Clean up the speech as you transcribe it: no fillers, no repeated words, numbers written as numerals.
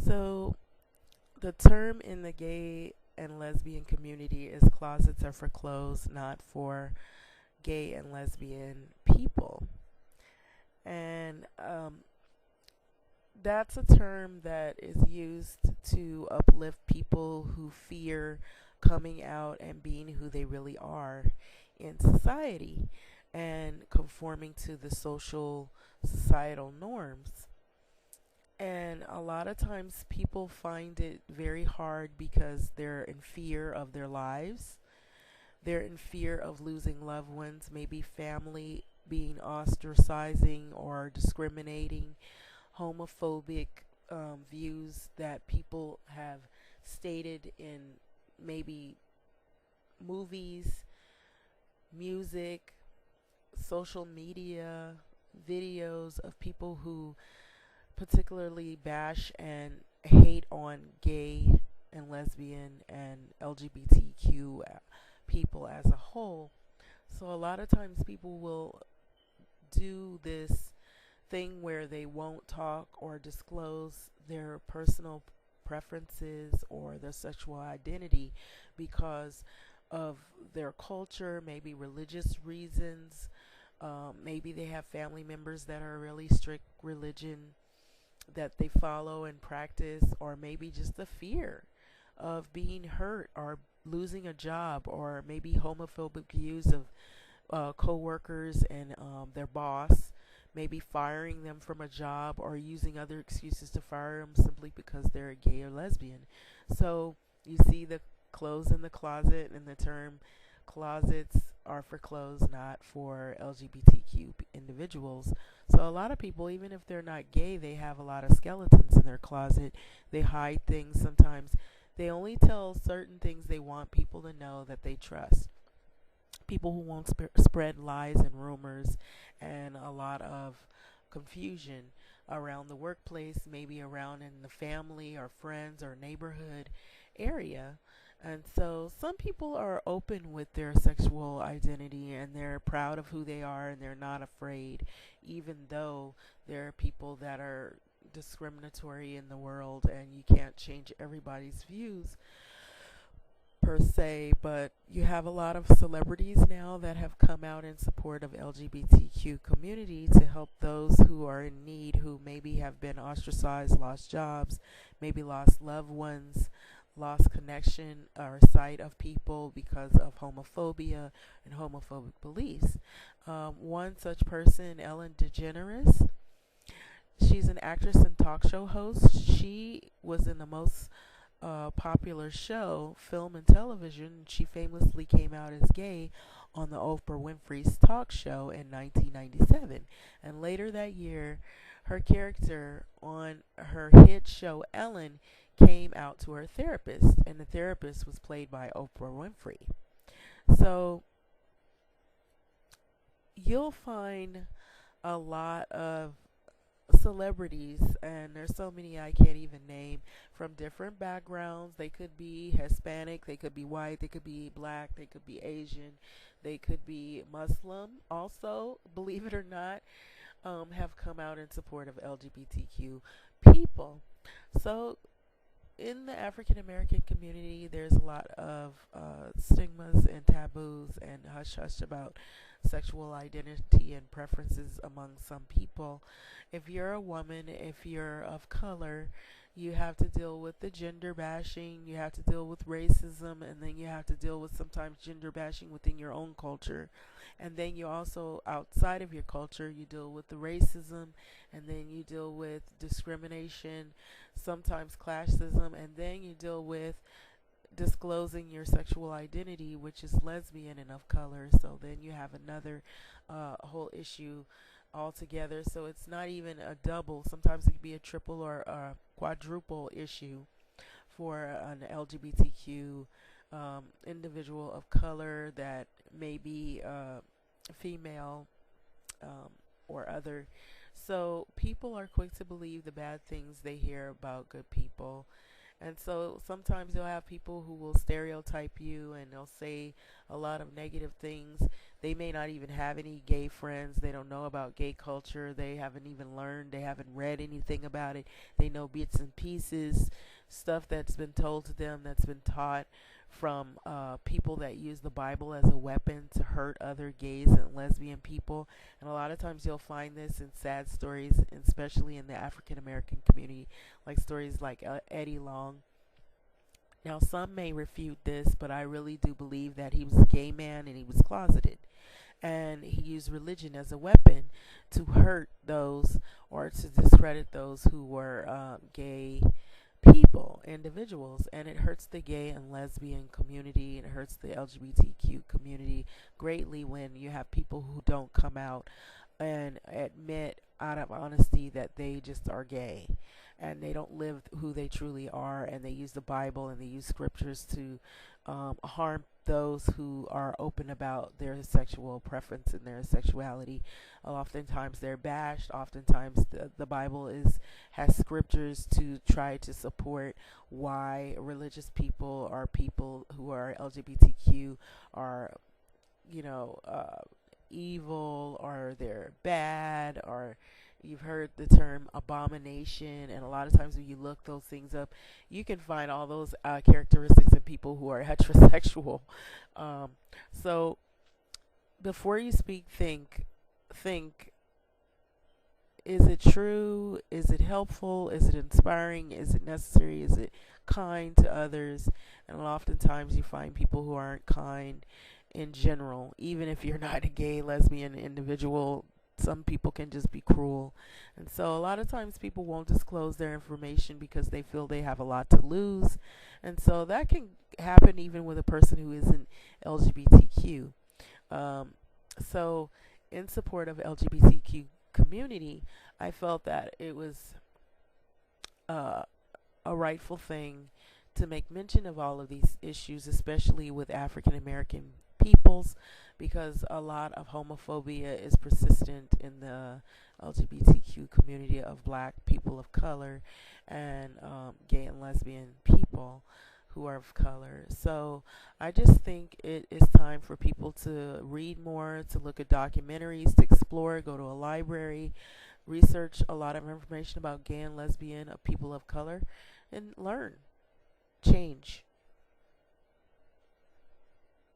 So, the term in the gay and lesbian community is closets are for clothes, not for gay and lesbian people. And that's a term that is used to uplift people who fear coming out and being who they really are in society and conforming to the social societal norms. And a lot of times people find it very hard because they're in fear of their lives. They're in fear of losing loved ones, maybe family being ostracizing or discriminating, homophobic views that people have stated in maybe movies, music, social media, videos of people who particularly bash and hate on gay and lesbian and LGBTQ people as a whole. So a lot of times people will do this thing where they won't talk or disclose their personal preferences or their sexual identity because of their culture, maybe religious reasons. Maybe they have family members that are really strict religion that they follow and practice, or maybe just the fear of being hurt or losing a job, or maybe homophobic views of co-workers and their boss, maybe firing them from a job or using other excuses to fire them simply because they're gay or lesbian. So you see the clothes in the closet, and the term closets are for clothes, not for LGBTQ individuals. So a lot of people, even if they're not gay, they have a lot of skeletons in their closet. They hide things sometimes. They only tell certain things they want people to know that they trust. People who won't spread lies and rumors and a lot of confusion around the workplace, maybe around in the family or friends or neighborhood area. And so some people are open with their sexual identity and they're proud of who they are and they're not afraid, even though there are people that are discriminatory in the world and you can't change everybody's views per se. But you have a lot of celebrities now that have come out in support of LGBTQ community to help those who are in need, who maybe have been ostracized, lost jobs, maybe lost loved ones, lost connection or sight of people because of homophobia and homophobic beliefs. One such person, Ellen DeGeneres, she's an actress and talk show host. She was in the most popular show, film and television. She famously came out as gay on the Oprah Winfrey's talk show in 1997. And later that year, her character on her hit show Ellen came out to her therapist, and the therapist was played by Oprah Winfrey. So you'll find a lot of celebrities, and there's so many I can't even name, from different backgrounds. They could be Hispanic, they could be white, they could be black, they could be Asian, they could be Muslim also, believe it or not, have come out in support of LGBTQ people. So in the African American community, there's a lot of stigmas and taboos and hush hush about sexual identity and preferences among some people. If you're a woman, if you're of color, you have to deal with the gender bashing, you have to deal with racism, and then you have to deal with sometimes gender bashing within your own culture. And then you also, outside of your culture, you deal with the racism, and then you deal with discrimination, sometimes classism, and then you deal with disclosing your sexual identity, which is lesbian and of color. So then you have another whole issue altogether. So it's not even a double. Sometimes it could be a triple or a quadruple issue for an LGBTQ individual of color that may be female or other. So people are quick to believe the bad things they hear about good people, And so sometimes you'll have people who will stereotype you and they'll say a lot of negative things. They may not even have any gay friends. They don't know about gay culture. They haven't even learned. They haven't read anything about it. They know bits and pieces, stuff that's been told to them, that's been taught from people that use the Bible as a weapon to hurt other gays and lesbian people. And a lot of times you'll find this in sad stories, especially in the African American community, like stories like Eddie Long. Now, some may refute this, but I really do believe that he was a gay man and he was closeted. And he used religion as a weapon to hurt those or to discredit those who were gay people, individuals, and it hurts the gay and lesbian community, and it hurts the LGBTQ community greatly when you have people who don't come out and admit out of honesty that they just are gay and they don't live who they truly are, and they use the Bible and they use scriptures to harm those who are open about their sexual preference and their sexuality. Oftentimes they're bashed. Oftentimes the Bible has scriptures to try to support why religious people or people who are LGBTQ are, you know, evil, or they're bad, or you've heard the term abomination, and a lot of times when you look those things up, you can find all those characteristics in people who are heterosexual. So before you speak, think, is it true? Is it helpful? Is it inspiring? Is it necessary? Is it kind to others? And oftentimes you find people who aren't kind in general. Even if you're not a gay, lesbian individual, some people can just be cruel. And so a lot of times people won't disclose their information because they feel they have a lot to lose. And so that can happen even with a person who isn't LGBTQ. So in support of LGBTQ community, I felt that it was a rightful thing to make mention of all of these issues, especially with African American peoples, because a lot of homophobia is persistent in the LGBTQ community of black people of color and gay and lesbian people who are of color. So I just think it is time for people to read more, to look at documentaries, to explore, go to a library, research a lot of information about gay and lesbian people of color, and learn, change.